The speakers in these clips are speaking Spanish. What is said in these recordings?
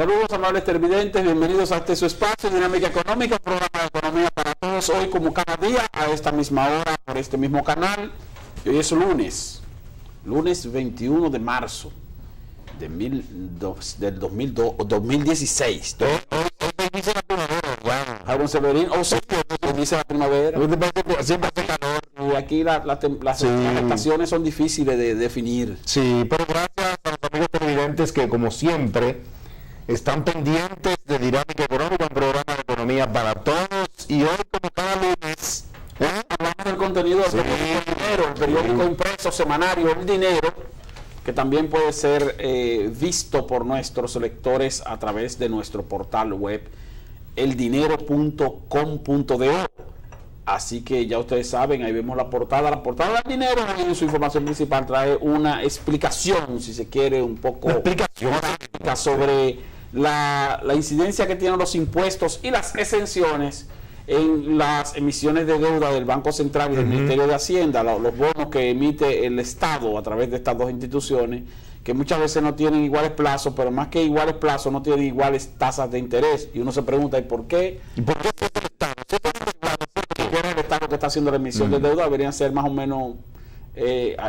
Saludos, amables televidentes, bienvenidos a este su espacio, Dinámica Económica, programa de economía para todos, hoy como cada día, a esta misma hora, por este mismo canal. Y hoy es lunes 21 de marzo del 2016. Hoy dice la primavera, wow. Aaron Severín, sí, dice la primavera. Siempre hace calor. Y aquí las estaciones son difíciles de definir. Sí, pero gracias a los amigos televidentes que, como siempre, están pendientes de Dinámica Económica, un programa de economía para todos. Y hoy, como cada lunes, hablamos del contenido del periódico El Dinero, el periódico impreso semanario El Dinero, que también puede ser visto por nuestros lectores a través de nuestro portal web eldinero.com.do. Así que ya ustedes saben, ahí vemos la portada del Dinero, y en su información principal trae una explicación, si se quiere, un poco práctica sobre la incidencia que tienen los impuestos y las exenciones en las emisiones de deuda del Banco Central y del Ministerio de Hacienda, los bonos que emite el Estado a través de estas dos instituciones, que muchas veces no tienen iguales plazos, pero más que iguales plazos no tienen iguales tasas de interés. Y uno se pregunta, ¿y por qué? ¿Y por qué el Estado? El Estado que está haciendo la emisión de deuda deberían ser más o menos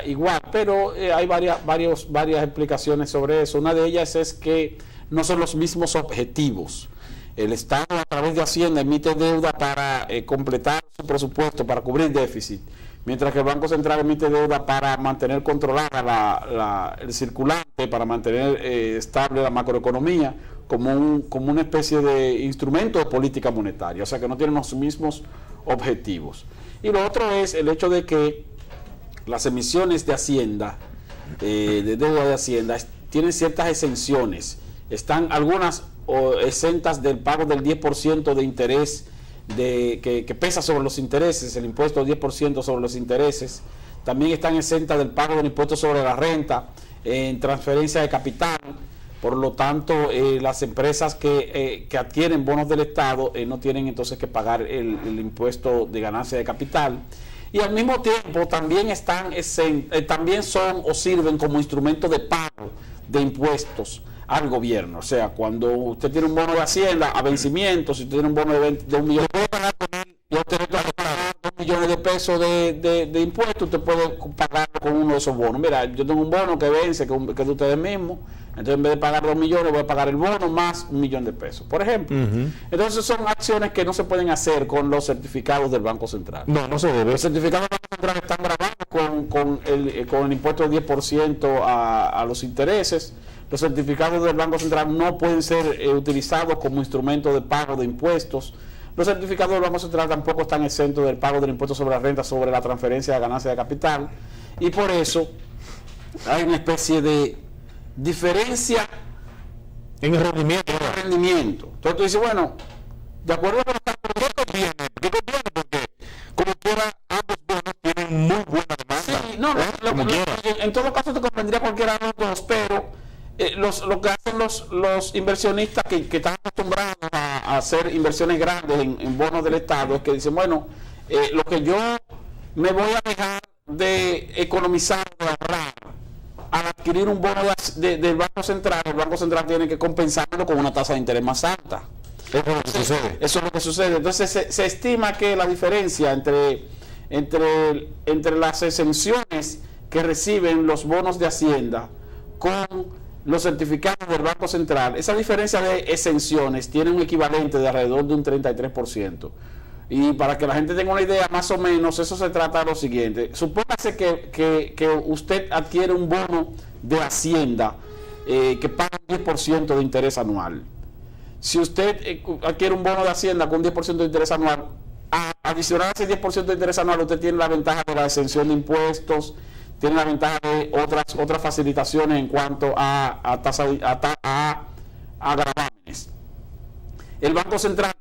igual, pero hay varias explicaciones sobre eso. Una de ellas es que no son los mismos objetivos. El Estado a través de Hacienda emite deuda para completar su presupuesto, para cubrir déficit, mientras que el Banco Central emite deuda para mantener controlada el circulante, para mantener estable la macroeconomía, como una especie de instrumento de política monetaria, o sea que no tienen los mismos objetivos. Y lo otro es el hecho de que las emisiones de Hacienda, de deuda de Hacienda, tienen ciertas exenciones. Están algunas exentas del pago del 10% de interés que pesa sobre los intereses, el impuesto del 10% sobre los intereses. También están exentas del pago del impuesto sobre la renta en transferencia de capital. Por lo tanto, las empresas que adquieren bonos del Estado no tienen entonces que pagar el impuesto de ganancia de capital. Y al mismo tiempo también también son o sirven como instrumento de pago de impuestos al gobierno. O sea, cuando usted tiene un bono de Hacienda a vencimiento, si usted tiene un bono de 1 millón, y usted le puede pagar 2 millones de pesos de impuestos, usted puede pagarlo con uno de esos bonos. Mira, yo tengo un bono que vence, que es de ustedes mismos, entonces en vez de pagar 2 millones, voy a pagar el bono más 1 millón de pesos, por ejemplo. Entonces son acciones que no se pueden hacer con los certificados del Banco Central. No se debe. Los certificados del Banco Central están grabados con el impuesto del 10% a los intereses. Los certificados del Banco Central no pueden ser utilizados como instrumento de pago de impuestos. Los certificados del Banco Central tampoco están exentos del pago del impuesto sobre la renta, sobre la transferencia de ganancia de capital. Y por eso hay una especie de diferencia en el rendimiento. Entonces tú dices, bueno, de acuerdo con ¿qué conviene? Porque como quiera, ambos bonos tienen muy buena demanda. Sí, en todo caso te convendría cualquiera de los dos, pero lo que hacen los inversionistas que están acostumbrados a hacer inversiones grandes en bonos del Estado es que dicen, bueno, lo que yo me voy a dejar de economizar, de ahorrar, al adquirir un bono del Banco Central, el Banco Central tiene que compensarlo con una tasa de interés más alta. Eso es lo que sucede. Entonces se estima que la diferencia entre las exenciones que reciben los bonos de Hacienda con los certificados del Banco Central, esa diferencia de exenciones tiene un equivalente de alrededor de un 33%. Y para que la gente tenga una idea, más o menos, eso se trata de lo siguiente. Supóngase que usted adquiere un bono de Hacienda que paga un 10% de interés anual. Si usted adquiere un bono de Hacienda con un 10% de interés anual, adicional a ese 10% de interés anual, usted tiene la ventaja de la exención de impuestos, tiene la ventaja de otras facilitaciones en cuanto a gravámenes. El Banco Central,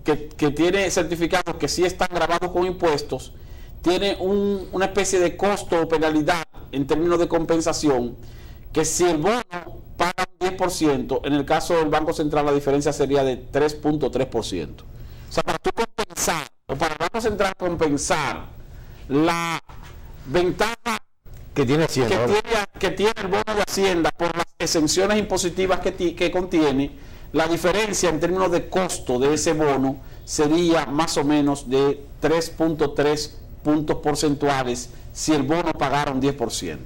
que tiene certificados que sí están grabados con impuestos, tiene una especie de costo o penalidad en términos de compensación, que si el bono paga un 10%, en el caso del Banco Central la diferencia sería de 3.3%. O sea, para tú compensar, o para el Banco Central compensar la ventaja que tiene Hacienda, que tiene el bono de Hacienda por las exenciones impositivas que contiene, la diferencia en términos de costo de ese bono sería más o menos de 3.3 puntos porcentuales si el bono pagara un 10%.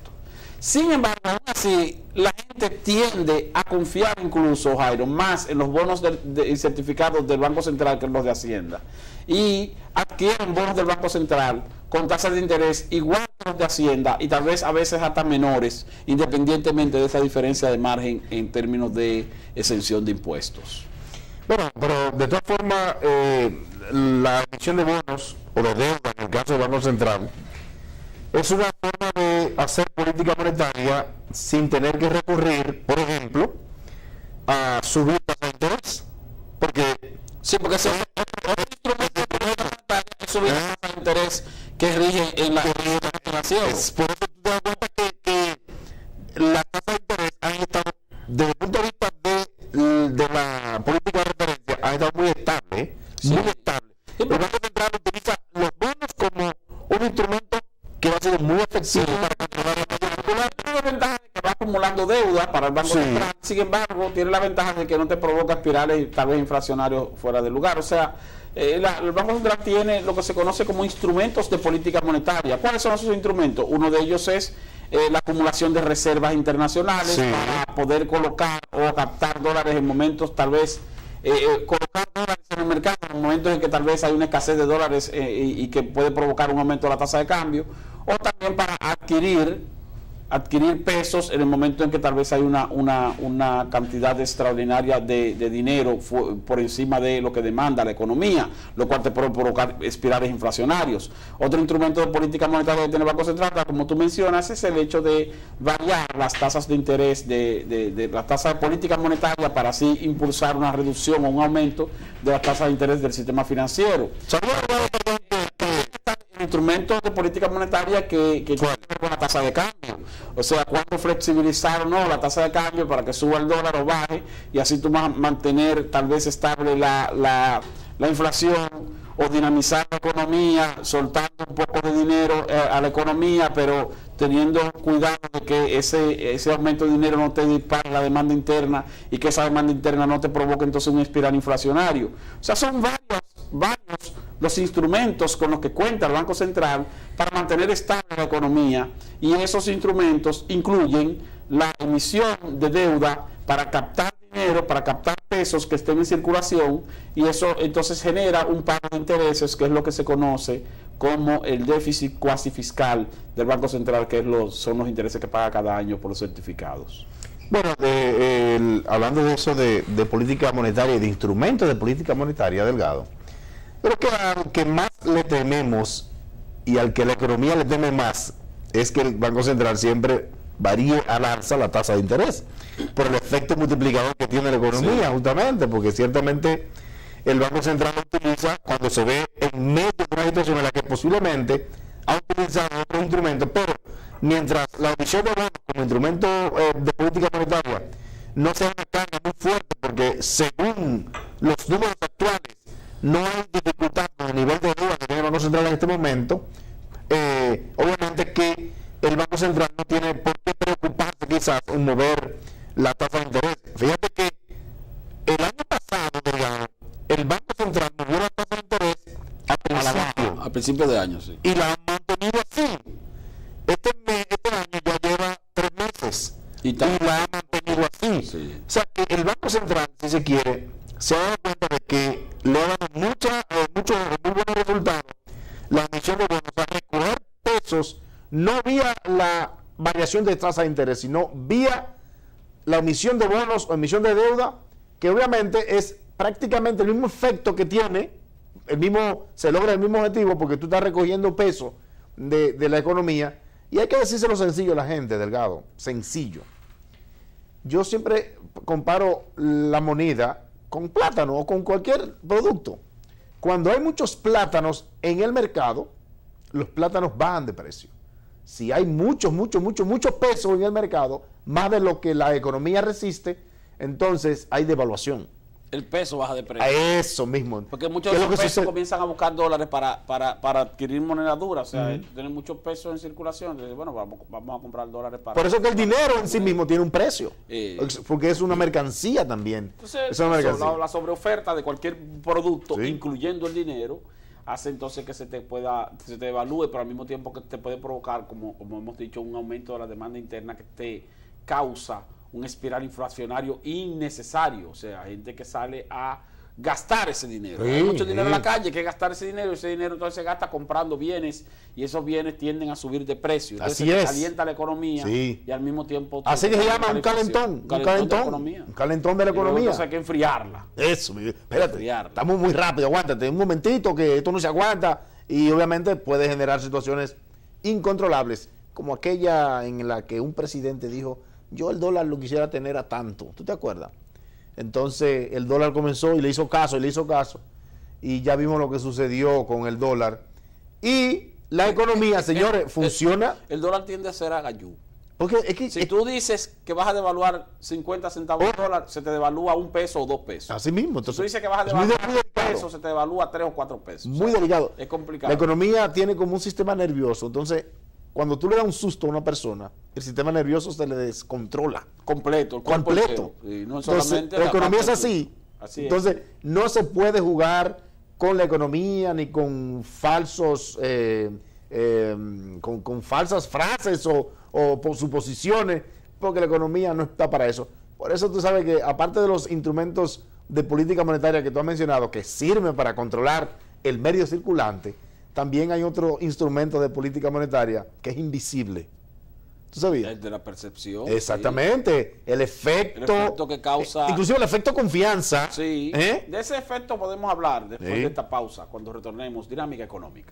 Sin embargo, aún así, la gente tiende a confiar incluso, Jairo, más en los bonos y certificados del Banco Central que en los de Hacienda. Y adquieren bonos del Banco Central con tasas de interés igual que los de Hacienda y tal vez a veces hasta menores, independientemente de esa diferencia de margen en términos de exención de impuestos. Bueno, pero de todas formas, la emisión de bonos o de deuda en el caso del Banco Central es una forma de hacer política monetaria sin tener que recurrir, por ejemplo, a subir tasas de interés. Porque ese otro instrumento de política monetaria es subir las tasas de interés que rigen en la inflación. Por eso tú te das cuenta que las tasas de interés han estado, desde el punto de vista de la política de referencia, han estado muy estables, muy estables. El Banco Central utiliza los bonos como un instrumento que va a ser muy efectivo para controlar la tasa popular. Tiene la ventaja de que va acumulando deuda para el Banco Central, sin embargo, tiene la ventaja de que no te provoca espirales tal vez inflacionarios fuera de lugar. O sea, el Banco Central tiene lo que se conoce como instrumentos de política monetaria. ¿Cuáles son esos instrumentos? Uno de ellos es la acumulación de reservas internacionales para poder colocar o captar dólares en momentos tal vez colocar dólares en el mercado en momentos en que tal vez hay una escasez de dólares y que puede provocar un aumento de la tasa de cambio, o también para adquirir pesos en el momento en que tal vez hay una cantidad extraordinaria de dinero por encima de lo que demanda la economía, lo cual te puede provocar espirales inflacionarios. Otro instrumento de política monetaria que tiene el Banco Central, como tú mencionas, es el hecho de variar las tasas de interés de la tasa de política monetaria para así impulsar una reducción o un aumento de las tasas de interés del sistema financiero. Instrumentos de política monetaria que tienen que ver con la tasa de cambio, o sea, cuándo flexibilizar o no la tasa de cambio para que suba el dólar o baje y así tú mantener tal vez estable la inflación, o dinamizar la economía soltando un poco de dinero a la economía, pero teniendo cuidado de que ese aumento de dinero no te dispare la demanda interna y que esa demanda interna no te provoque entonces un espiral inflacionario. O sea, son varios los instrumentos con los que cuenta el Banco Central para mantener estable la economía, y esos instrumentos incluyen la emisión de deuda para captar dinero, para captar pesos que estén en circulación, y eso entonces genera un pago de intereses, que es lo que se conoce como el déficit cuasi fiscal del Banco Central, que son los intereses que paga cada año por los certificados. Bueno, hablando de eso de política monetaria y de instrumentos de política monetaria, Delgado, pero que al que más le tememos y al que la economía le teme más es que el Banco Central siempre varíe al alza la tasa de interés por el efecto multiplicador que tiene la economía, justamente, porque ciertamente el Banco Central lo utiliza cuando se ve en medio de una situación en la que posiblemente ha utilizado otros instrumentos, pero mientras la emisión de bonos como instrumento de política monetaria no sea una carga muy fuerte, porque según los números actuales no hay dificultad con el nivel de deuda que tiene el Banco Central en este momento, obviamente que el Banco Central no tiene por qué preocuparse quizás en mover la tasa de interés. Fíjate que el año pasado, digamos, el Banco Central movió la tasa de interés a principio de año, sí, y la ha mantenido así. Este año ya lleva 3 meses y la ha mantenido así. Sí. O sea que el Banco Central, si se quiere, se ha dado cuenta de que le ha dado muy buenos resultados la emisión de bonos, a recoger pesos no vía la variación de tasa de interés, sino vía la emisión de bonos o emisión de deuda, que obviamente es prácticamente el mismo efecto que tiene, se logra el mismo objetivo, porque tú estás recogiendo peso de la economía. Y hay que decírselo sencillo a la gente, Delgado, sencillo. Yo siempre comparo la moneda con plátano o con cualquier producto. Cuando hay muchos plátanos en el mercado, los plátanos bajan de precio. Si hay muchos pesos en el mercado, más de lo que la economía resiste, entonces hay devaluación. El peso baja de precio. A eso mismo. Porque muchos de los pesos comienzan a buscar dólares para adquirir moneda dura. O sea, tienen muchos pesos en circulación. Entonces, bueno, vamos a comprar dólares para... Por eso que el dinero en sí mismo tiene un precio. Porque es una mercancía también. Entonces, es una mercancía. La sobreoferta de cualquier producto, incluyendo el dinero, hace entonces que se te evalúe, pero al mismo tiempo que te puede provocar, como hemos dicho, un aumento de la demanda interna que te causa un espiral inflacionario innecesario. O sea, gente que sale a gastar ese dinero. Hay mucho dinero en la calle, que gastar ese dinero, y ese dinero entonces se gasta comprando bienes, y esos bienes tienden a subir de precio. Entonces se calienta la economía y al mismo tiempo... Así que se llama un calentón. Un calentón de la economía. Entonces hay que enfriarla. Eso, espérate, estamos muy rápido, aguántate un momentito que esto no se aguanta, y obviamente puede generar situaciones incontrolables, como aquella en la que un presidente dijo: yo el dólar lo quisiera tener a tanto. ¿Tú te acuerdas? Entonces el dólar comenzó y le hizo caso, y ya vimos lo que sucedió con el dólar. Y la economía, señores, funciona. El dólar tiende a ser agayú. Porque es que si tú dices que vas a devaluar 50 centavos de dólar, se te devalúa 1 peso o 2 pesos. Así mismo. Entonces, si tú dices que vas a devaluar 1 peso, se te devalúa 3 o 4 pesos. Muy delicado. Es complicado. La economía tiene como un sistema nervioso. Entonces, cuando tú le das un susto a una persona, el sistema nervioso se le descontrola. Completo. Y no solamente la economía es así. Entonces, no se puede jugar con la economía ni con falsos, con falsas frases o suposiciones, porque la economía no está para eso. Por eso tú sabes que, aparte de los instrumentos de política monetaria que tú has mencionado, que sirven para controlar el medio circulante, también hay otro instrumento de política monetaria que es invisible. ¿Tú sabías? El de la percepción. Exactamente. Sí. El efecto que causa... Inclusive el efecto confianza. Sí. De ese efecto podemos hablar después de esta pausa, cuando retornemos. Dinámica económica.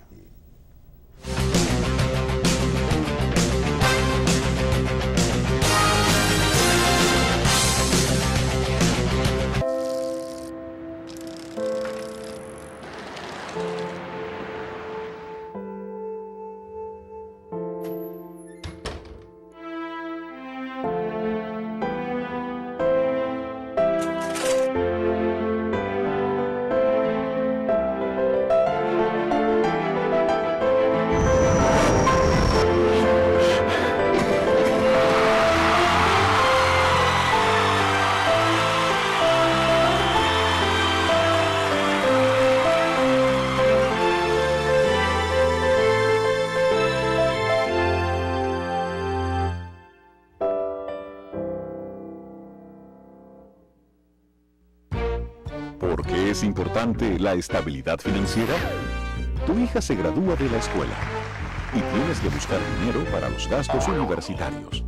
¿Por qué es importante la estabilidad financiera? Tu hija se gradúa de la escuela y tienes que buscar dinero para los gastos universitarios.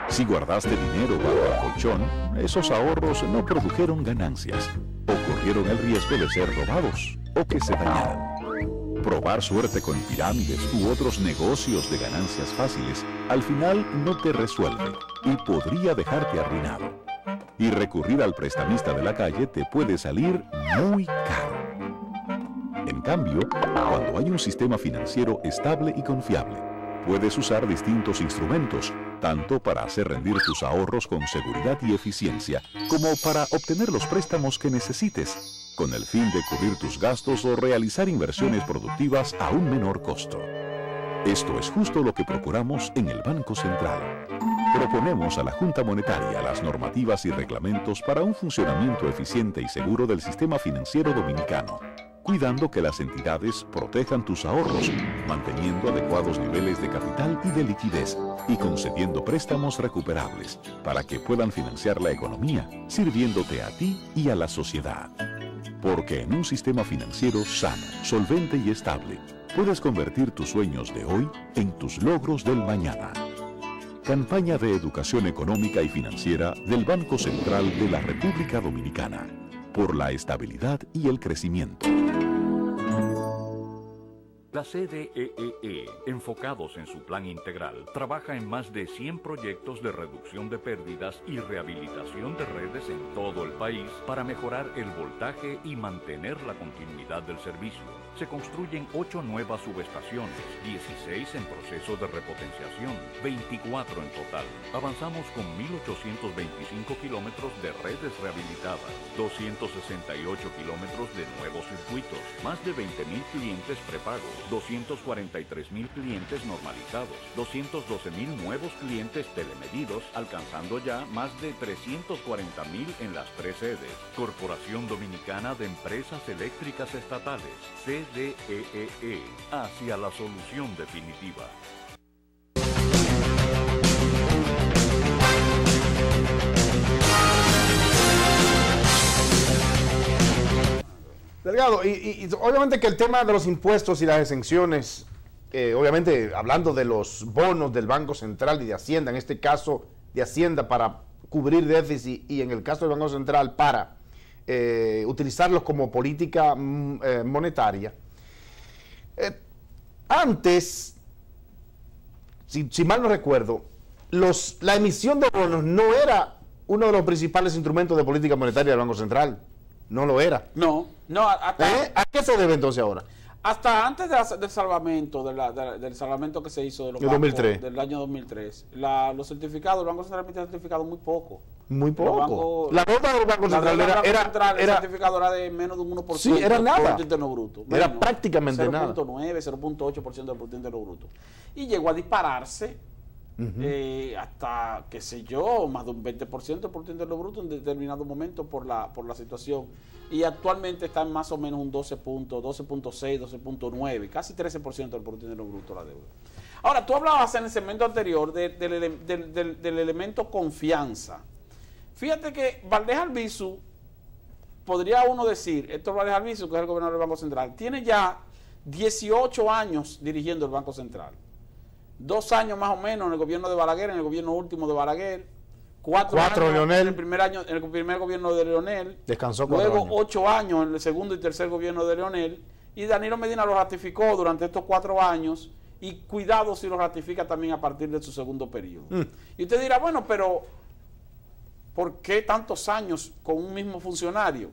Si guardaste dinero bajo el colchón, esos ahorros no produjeron ganancias o corrieron el riesgo de ser robados o que se dañaran. Probar suerte con pirámides u otros negocios de ganancias fáciles al final no te resuelve y podría dejarte arruinado. Y recurrir al prestamista de la calle te puede salir muy caro. En cambio, cuando hay un sistema financiero estable y confiable, puedes usar distintos instrumentos, tanto para hacer rendir tus ahorros con seguridad y eficiencia, como para obtener los préstamos que necesites, con el fin de cubrir tus gastos o realizar inversiones productivas a un menor costo. Esto es justo lo que procuramos en el Banco Central. Proponemos a la Junta Monetaria las normativas y reglamentos para un funcionamiento eficiente y seguro del sistema financiero dominicano, cuidando que las entidades protejan tus ahorros, manteniendo adecuados niveles de capital y de liquidez, y concediendo préstamos recuperables para que puedan financiar la economía, sirviéndote a ti y a la sociedad. Porque en un sistema financiero sano, solvente y estable, puedes convertir tus sueños de hoy en tus logros del mañana. Campaña de educación económica y financiera del Banco Central de la República por la estabilidad y el crecimiento. La La CDEE, enfocados en su plan integral, trabaja en más de 100 proyectos de reducción de pérdidas y rehabilitación de redes en todo el país para mejorar el voltaje y mantener la continuidad del servicio. Se construyen 8 nuevas subestaciones, 16 en proceso de repotenciación, 24 en total. Avanzamos con 1.825 kilómetros de redes rehabilitadas, 268 kilómetros de nuevos circuitos, más de 20.000 clientes prepagos, 243.000 clientes normalizados, 212.000 nuevos clientes telemedidos, alcanzando ya más de 340.000 en las 3 sedes. Corporación Dominicana de Empresas Eléctricas Estatales, CDEE, hacia la solución definitiva. Delgado, y obviamente que el tema de los impuestos y las exenciones, obviamente hablando de los bonos del Banco Central y de Hacienda, en este caso de Hacienda para cubrir déficit y en el caso del Banco Central para utilizarlos como política monetaria. Antes, si mal no recuerdo, la emisión de bonos no era uno de los principales instrumentos de política monetaria del Banco Central. No lo era. No, hasta, ¿A qué se debe entonces ahora? hasta antes del salvamento, del salvamento que se hizo de los el bancos 2003. del año 2003, los certificados, el Banco Central emite certificados muy poco. Muy poco. Bancos, La deuda del Banco Central el certificado era de menos de un 1%. Sí, era nada. Del Producto Interno Bruto. Era prácticamente nada. 0.9, 0.8% del Producto Interno Bruto. Y llegó a dispararse hasta, qué sé yo, más de un 20% del Producto Interno Bruto en determinado momento por la situación. Y actualmente está en más o menos un 12.6, 12.9, casi 13% del Producto Interno Bruto la deuda. Ahora, tú hablabas en el segmento anterior del elemento confianza. Fíjate que Valdés Albizu, podría uno decir, Héctor Valdés Albizu, que es el gobernador del Banco Central, tiene ya 18 años dirigiendo el Banco Central. 2 años más o menos en el gobierno de Balaguer, en el gobierno último de Balaguer. 4 años Leonel. en el primer año, en el primer gobierno de Leonel. Descansó 4 luego años. 8 años en el segundo y tercer gobierno de Leonel. Y Danilo Medina lo ratificó durante estos 4 años. Y cuidado si lo ratifica también a partir de su segundo periodo. Y usted dirá, bueno, pero ¿por qué tantos años con un mismo funcionario?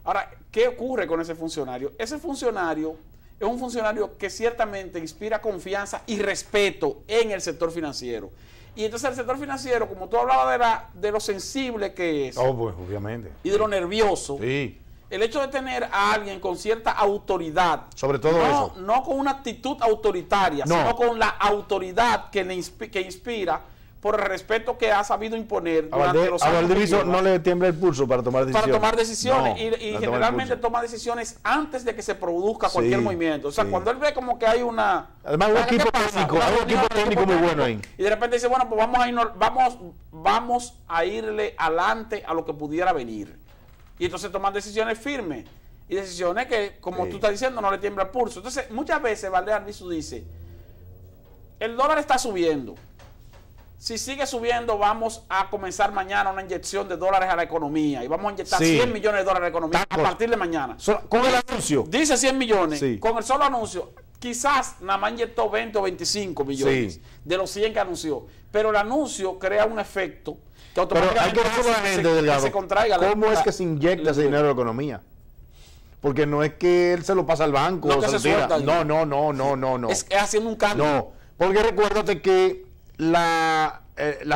Ahora, ¿qué ocurre con ese funcionario? Ese funcionario es un funcionario que ciertamente inspira confianza y respeto en el sector financiero. Y entonces el sector financiero, como tú hablabas de lo sensible que es, pues obviamente. y de lo nervioso, Sí. el hecho de tener a alguien con cierta autoridad, Sobre todo eso. no con una actitud autoritaria, No. sino con la autoridad que inspira por el respeto que ha sabido imponer durante los A años que Valdivieso lleva. no le tiembla el pulso para tomar decisiones. Para tomar decisiones. No, y no toma el generalmente pulso. toma decisiones antes de que se produzca Sí, cualquier movimiento. O sea, sí. cuando él ve como que hay una... Además, un ¿qué equipo pasa? técnico, Una hay un reunión, equipo técnico muy bueno ahí. Y de repente dice, bueno, pues vamos a irle adelante a lo que pudiera venir. Y entonces toman decisiones firmes. Y decisiones que, como Sí. tú estás diciendo, no le tiembla el pulso. Entonces, muchas veces Valdés Albizu dice, el dólar está subiendo. Si sigue subiendo, vamos a comenzar mañana una inyección de dólares a la economía. Y vamos a inyectar Sí. 100 millones de dólares a la economía Tacos. a partir de mañana. Con el anuncio. Dice 100 millones. Sí. Con el solo anuncio, quizás nada más inyectó 20 o 25 millones Sí. de los 100 que anunció. Pero el anuncio crea un efecto que Pero hay que automáticamente decirle a la hace gente, que Delgado, se contraiga. ¿cómo es que se inyecta ese dinero a la economía? Porque no es que él se lo pasa al banco No, o que se lo se tira. suelta. No. Es haciendo un cambio. No, porque recuérdate que las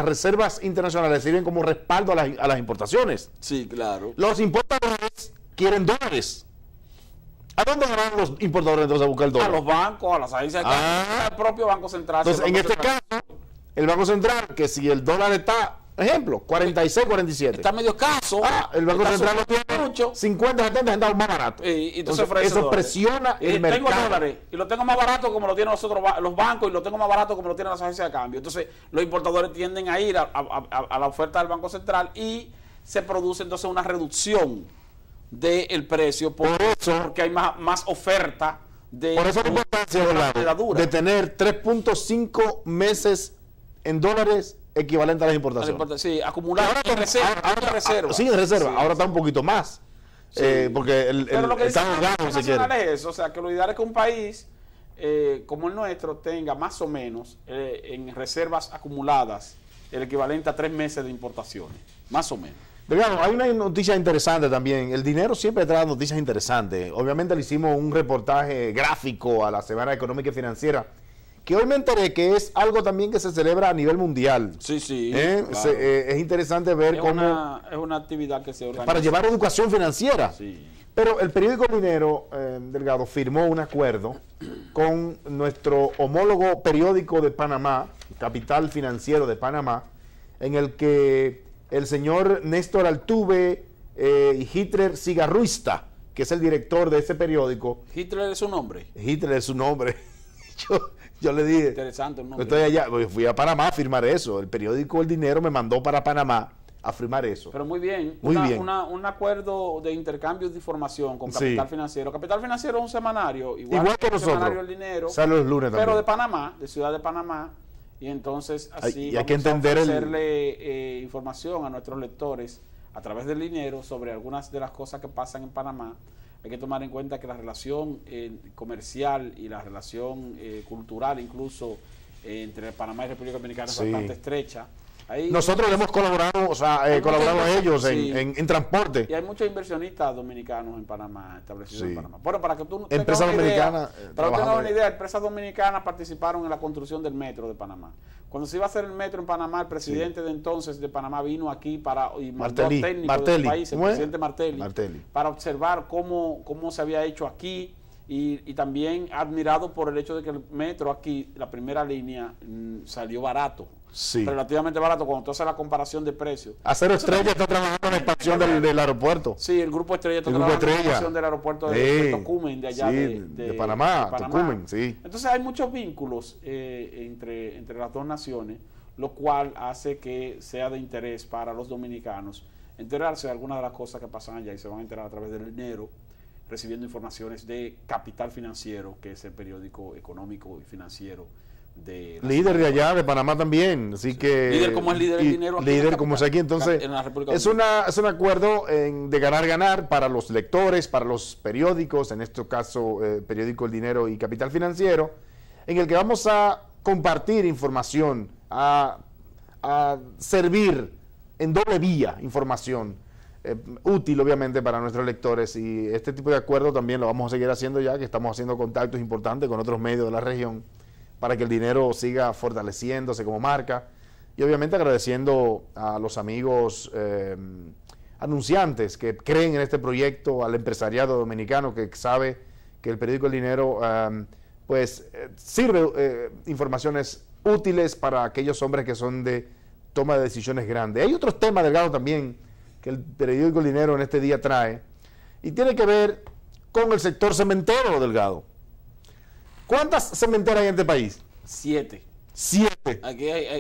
reservas internacionales sirven como respaldo a las importaciones. Sí, claro. Los importadores quieren dólares. ¿A dónde van los importadores entonces a buscar el A dólar? los bancos, a las agencias de cambio, al propio Banco Central. Entonces, en El Banco este Central caso, el Banco Central, que si el dólar está, ejemplo, 46, 47. está medio escaso. El Banco está Central lo subiendo tiene mucho. 50, 70 centavos más barato. Y entonces eso dólares. presiona el Tengo mercado. dólares y lo tengo más barato como lo tienen los bancos y lo tengo más barato como lo tienen las agencias de cambio. Entonces los importadores tienden a ir a la oferta del Banco Central y se produce entonces una reducción del precio porque hay más oferta de Por eso la importancia moneda de tener 3.5 meses en dólares equivalente a las importaciones. Sí, acumular en reserva. Sí, en reserva. Sí, ahora está un poquito más. Sí. Porque Pero lo que dice está el ahorrado, si quiere. Nacional es eso, o sea, que lo ideal es que un país como el nuestro tenga más o menos en reservas acumuladas el equivalente a 3 meses de importaciones, más o menos. Delgado, hay una noticia interesante también. El dinero siempre trae noticias interesantes. Obviamente le hicimos un reportaje gráfico a la Semana Económica y Financiera, que hoy me enteré que es algo también que se celebra a nivel mundial. Sí, sí. Claro. Es interesante ver cómo... Es una actividad que se organiza. Para llevar educación financiera. Sí. Pero el periódico El Dinero, Delgado, firmó un acuerdo con nuestro homólogo periódico de Panamá, Capital Financiero de Panamá, en el que el señor Néstor Altuve y Hitler Cigarruista, que es el director de ese periódico. ¿Hitler es su nombre? Hitler es su nombre. Yo le dije, interesante un nombre. Estoy allá, fui a Panamá a firmar eso. El periódico El Dinero me mandó para Panamá a firmar eso. Pero muy bien. Muy bien. Un acuerdo de intercambio de información con Capital Financiero. Capital Financiero es un semanario, igual que nosotros. Semanario El Dinero, sale los lunes también. pero de Panamá, de Ciudad de Panamá. Y entonces así hay que entender ofrecerle información a nuestros lectores a través del dinero sobre algunas de las cosas que pasan en Panamá. Hay que tomar en cuenta que la relación comercial y la relación cultural incluso entre Panamá y República Dominicana es bastante estrecha. Nosotros le hemos colaborado, colaborado a ellos en transporte. Y hay muchos inversionistas dominicanos en Panamá, establecidos en Panamá. Bueno, para que tú tengas una idea, empresas dominicanas participaron en la construcción del metro de Panamá. Cuando se iba a hacer el metro en Panamá, el presidente de entonces de Panamá vino aquí y mandó técnicos del país, el presidente Martelli, para observar cómo se había hecho aquí. Y también admirado por el hecho de que el metro aquí, la primera línea, salió barato. Relativamente barato cuando tú haces la comparación de precios. Acero Estrella está trabajando en la expansión del aeropuerto. Sí, el Grupo Estrella está trabajando en la expansión del aeropuerto de Tocumen, de allá de Panamá, Tocumen, Entonces hay muchos vínculos entre las dos naciones, lo cual hace que sea de interés para los dominicanos enterarse de algunas de las cosas que pasan allá y se van a enterar a través del dinero, recibiendo informaciones de Capital Financiero, que es el periódico económico y financiero líder de allá de Panamá también, así que líder como es líder del dinero aquí líder como es aquí, entonces es un acuerdo de ganar para los lectores, para los periódicos, en este caso periódico El Dinero y Capital Financiero, en el que vamos a compartir información, a servir en doble vía información útil obviamente para nuestros lectores, y este tipo de acuerdo también lo vamos a seguir haciendo, ya que estamos haciendo contactos importantes con otros medios de la región para que El Dinero siga fortaleciéndose como marca, y obviamente agradeciendo a los amigos anunciantes que creen en este proyecto, al empresariado dominicano que sabe que el periódico El Dinero sirve informaciones útiles para aquellos hombres que son de toma de decisiones grandes. Hay otros temas, Delgado, también que el periódico El Dinero en este día trae, y tiene que ver con el sector cementero, Delgado. ¿Cuántas cementeras hay en este país? 7. 7.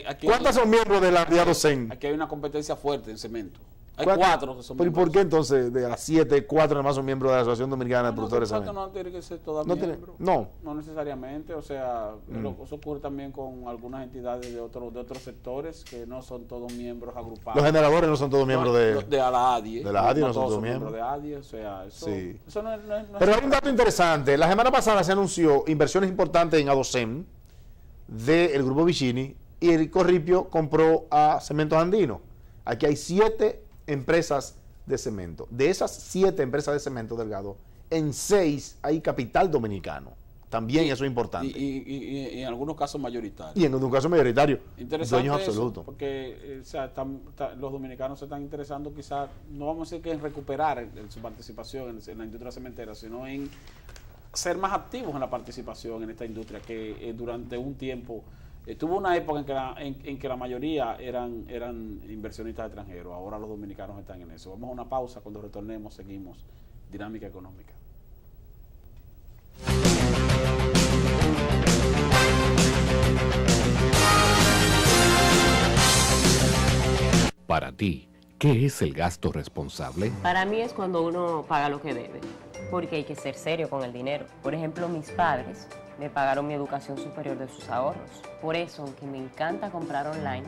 Aquí ¿Cuántas son miembros de la ADOCEN? Aquí hay una competencia fuerte en cemento. Hay 4 que son miembros. ¿Y por qué entonces de las 7, 4 nada más son miembros de la Asociación Dominicana de Productores de Cemento? No tiene que ser toda miembro. No necesariamente. O sea, eso ocurre también con algunas entidades de otros sectores que no son todos miembros agrupados. Los generadores no son todos miembros de la ADIE. De la ADIE no son todos miembros de ADIE, o sea, eso no es Pero hay un dato interesante. La semana pasada se anunció inversiones importantes en ADOCEN del Grupo Vicini, y el Corripio compró a Cementos Andinos. Aquí hay 7 empresas de cemento. De esas 7 empresas de cemento, Delgado, en 6 hay capital dominicano. También eso es importante. Y en algunos casos mayoritario. Y en algunos casos mayoritario. Interesante dueños eso, absolutos. Porque los dominicanos se están interesando quizás, no vamos a decir que en recuperar su participación en la industria cementera, sino en ser más activos en la participación en esta industria que durante un tiempo tuvo una época en que la mayoría eran inversionistas extranjeros. Ahora los dominicanos están en eso. Vamos a una pausa. Cuando retornemos seguimos Dinámica Económica. Para ti, ¿qué es el gasto responsable? Para mí es cuando uno paga lo que debe, porque hay que ser serio con el dinero. Por ejemplo, mis padres me pagaron mi educación superior de sus ahorros. Por eso, aunque me encanta comprar online,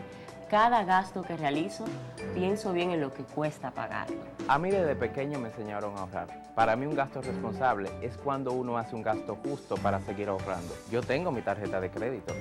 cada gasto que realizo, pienso bien en lo que cuesta pagarlo. A mí desde pequeño me enseñaron a ahorrar. Para mí un gasto responsable es cuando uno hace un gasto justo para seguir ahorrando. Yo tengo mi tarjeta de crédito,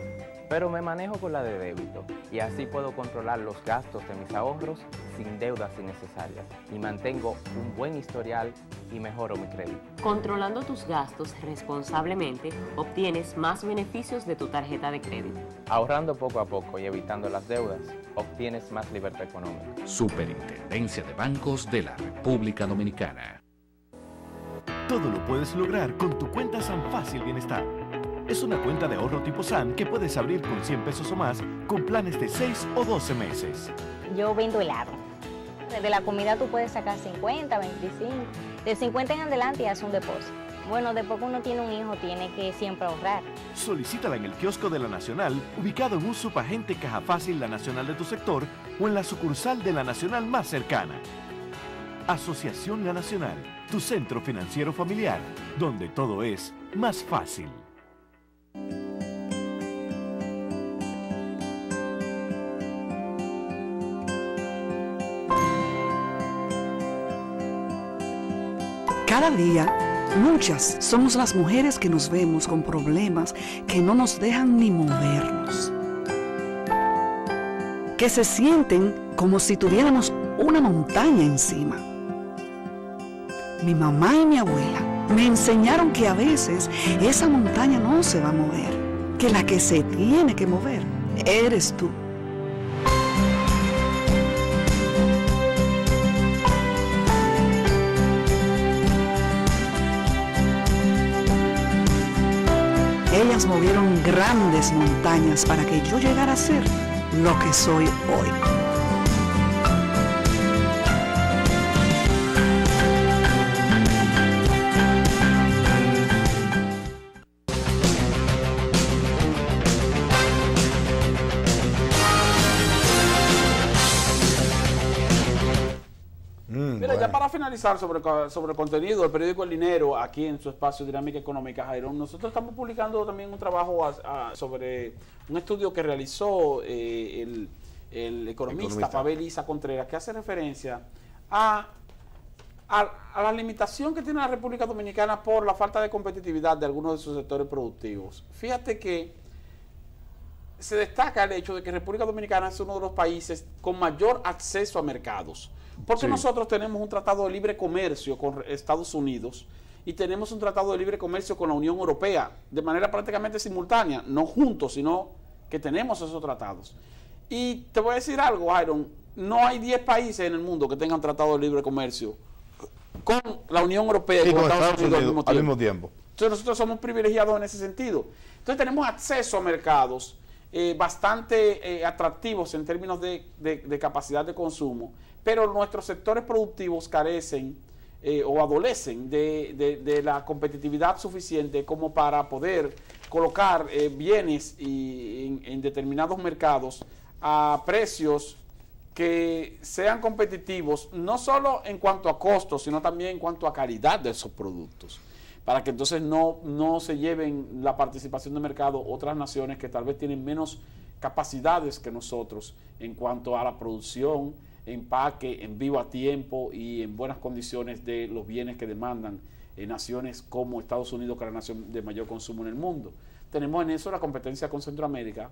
pero me manejo con la de débito y así puedo controlar los gastos de mis ahorros sin deudas innecesarias y mantengo un buen historial y mejoro mi crédito. Controlando tus gastos responsablemente, obtienes más beneficios de tu tarjeta de crédito. Ahorrando poco a poco y evitando las deudas, obtienes más libertad económica. Superintendencia de Bancos de la República Dominicana. Todo lo puedes lograr con tu cuenta San Fácil Bienestar. Es una cuenta de ahorro tipo SAN que puedes abrir con 100 pesos o más con planes de 6 o 12 meses. Yo vendo helado. De la comida tú puedes sacar 50, 25. De 50 en adelante y haces un depósito. Bueno, después que uno tiene un hijo, tiene que siempre ahorrar. Solicítala en el kiosco de La Nacional, ubicado en un subagente Caja Fácil La Nacional de tu sector o en la sucursal de La Nacional más cercana. Asociación La Nacional, tu centro financiero familiar, donde todo es más fácil. Cada día, muchas somos las mujeres que nos vemos con problemas que no nos dejan ni movernos. Que se sienten como si tuviéramos una montaña encima. Mi mamá y mi abuela me enseñaron que a veces esa montaña no se va a mover, que la que se tiene que mover eres tú. Ellas movieron grandes montañas para que yo llegara a ser lo que soy hoy. Mira, ya para finalizar sobre el contenido del periódico El Dinero, aquí en su espacio Dinámica Económica, Jairo, nosotros estamos publicando también un trabajo sobre un estudio que realizó el economista Pavel Isa Contreras, que hace referencia a la limitación que tiene la República Dominicana por la falta de competitividad de algunos de sus sectores productivos. Fíjate que se destaca el hecho de que República Dominicana es uno de los países con mayor acceso a mercados. Porque nosotros tenemos un tratado de libre comercio con Estados Unidos y tenemos un tratado de libre comercio con la Unión Europea de manera prácticamente simultánea, no juntos, sino que tenemos esos tratados. Y te voy a decir algo, Iron, no hay 10 países en el mundo que tengan tratado de libre comercio con la Unión Europea y con Estados Unidos al mismo tiempo. Entonces nosotros somos privilegiados en ese sentido. Entonces tenemos acceso a mercados bastante atractivos en términos de capacidad de consumo, pero nuestros sectores productivos carecen o adolecen de la competitividad suficiente como para poder colocar bienes en determinados mercados a precios que sean competitivos, no solo en cuanto a costos, sino también en cuanto a calidad de esos productos, para que entonces no se lleven la participación de mercado otras naciones que tal vez tienen menos capacidades que nosotros en cuanto a la producción, empaque, envío a tiempo y en buenas condiciones de los bienes que demandan naciones como Estados Unidos, que es la nación de mayor consumo en el mundo. Tenemos en eso la competencia con Centroamérica,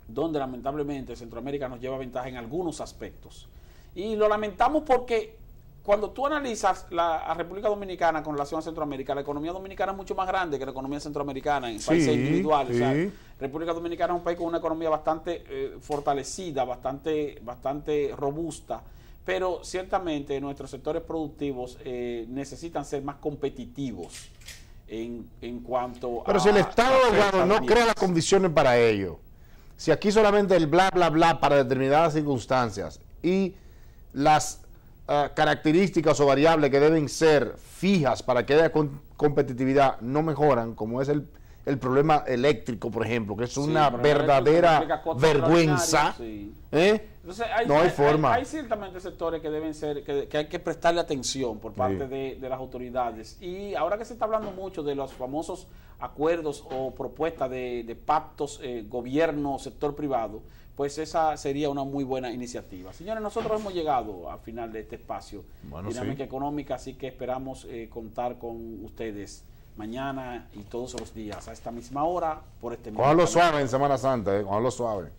donde lamentablemente Centroamérica nos lleva ventaja en algunos aspectos. Y lo lamentamos porque cuando tú analizas la República Dominicana con relación a Centroamérica, la economía dominicana es mucho más grande que la economía centroamericana en países individuales. O sea, República Dominicana es un país con una economía bastante fortalecida, bastante robusta, pero ciertamente nuestros sectores productivos necesitan ser más competitivos en cuanto Pero si el Estado no crea las condiciones para ello, si aquí solamente el bla, bla, bla para determinadas circunstancias y las características o variables que deben ser fijas para que haya competitividad no mejoran, como es el problema eléctrico, por ejemplo, que es una verdadera vergüenza. Entonces, no hay forma. Hay ciertamente sectores que deben ser, que hay que prestarle atención por parte de las autoridades. Y ahora que se está hablando mucho de los famosos acuerdos o propuestas de pactos gobierno-sector privado, pues esa sería una muy buena iniciativa. Señores, nosotros hemos llegado al final de este espacio Dinámica Económica, así que esperamos contar con ustedes mañana y todos los días a esta misma hora por este mismo Cójalo suave en Semana Santa, cójalo suave.